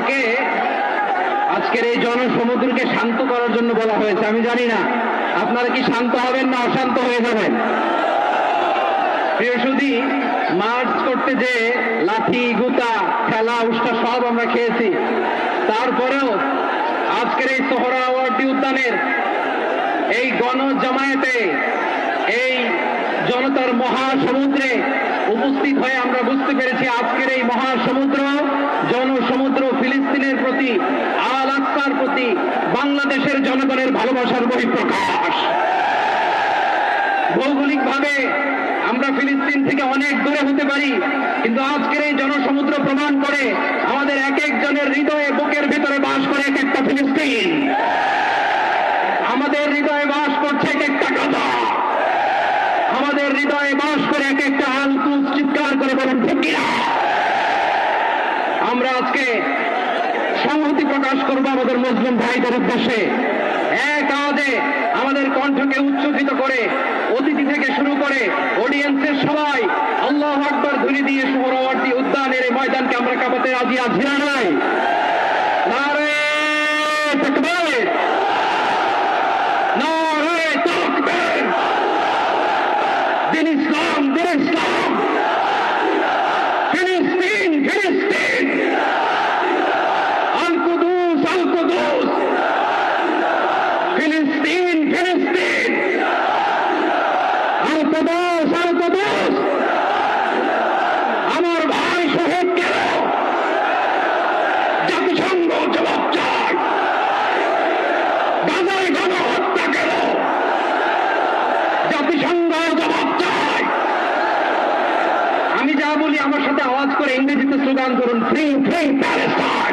আমাকে আজকের এই জনসমুদ্রকে শান্ত করার জন্য বলা হয়েছে। আমি জানি না আপনারা কি শান্ত হবেন না অশান্ত হয়ে যাবেন। প্রিয় সুধী, মার্চ করতে যে লাঠি গুতা খেলা উষ্টা সব আমরা খেয়েছি, তারপরেও আজকের এই সোহরাওয়ার্দী উদ্যানের এই গণজামায়াতে এই জনতার মহাসমুদ্রে উপস্থিত হয়ে আমরা বুঝতে পেরেছি আজকের এই মহাসমুদ্র জনসমুদ্র ফিলিস্তিনের প্রতি, আল আকসার প্রতি বাংলাদেশের জনগণের ভালোবাসার বহিঃপ্রকাশ। ভৌগোলিকভাবে আমরা ফিলিস্তিন থেকে অনেক দূরে হতে পারি, কিন্তু আজকের এই জনসমুদ্র প্রমাণ করে আমাদের এক একজনের হৃদয়ে বুকের ভিতরে বাস করে এক একটা ফিলিস্তিন। আমাদের হৃদয়ে বাস করছে এক একটা গাজা, আমাদের হৃদয়ে বাস করে এক একটা আল-কুদস। চিৎকার করে বলেন ঠিক কিনা? আমরা আজকে সংহতি প্রকাশ করবো আমাদের মুসলিম ভাইদের উদ্দেশ্যে। এক আওয়াজে আমাদের কণ্ঠকে উচ্চকিত করে অতিথি থেকে শুরু করে অডিয়েন্সের সবাই আল্লাহু আকবার ধ্বনি দিয়ে সোহরাওয়ার্দী উদ্যানের এই ময়দানকে আমরা কাঁপাতে রাজি আছি না নাই? নারে তাকবীর, নারে তাকবীর। দিন ইসলাম, দিন ইসলাম। ফিলিস্তিন, ফিলিস্তিন। আল-কুদুস, আল-কুদুস। ফিলিস্তিন, ফিলিস্তিন। আল-কুদুস, আল-কুদুস। আমার ভাই শহীদ গেল, জাতিসংঘ জবাব চায়। গাজায় গণহত্যা গেল, জাতিসংঘ জবাব চায়। আমি যা বলি আমার সাথে আওয়াজ করে ইংরেজিতে স্লোগান করুন, ফ্রি ফ্রি প্যালেস্টাইন।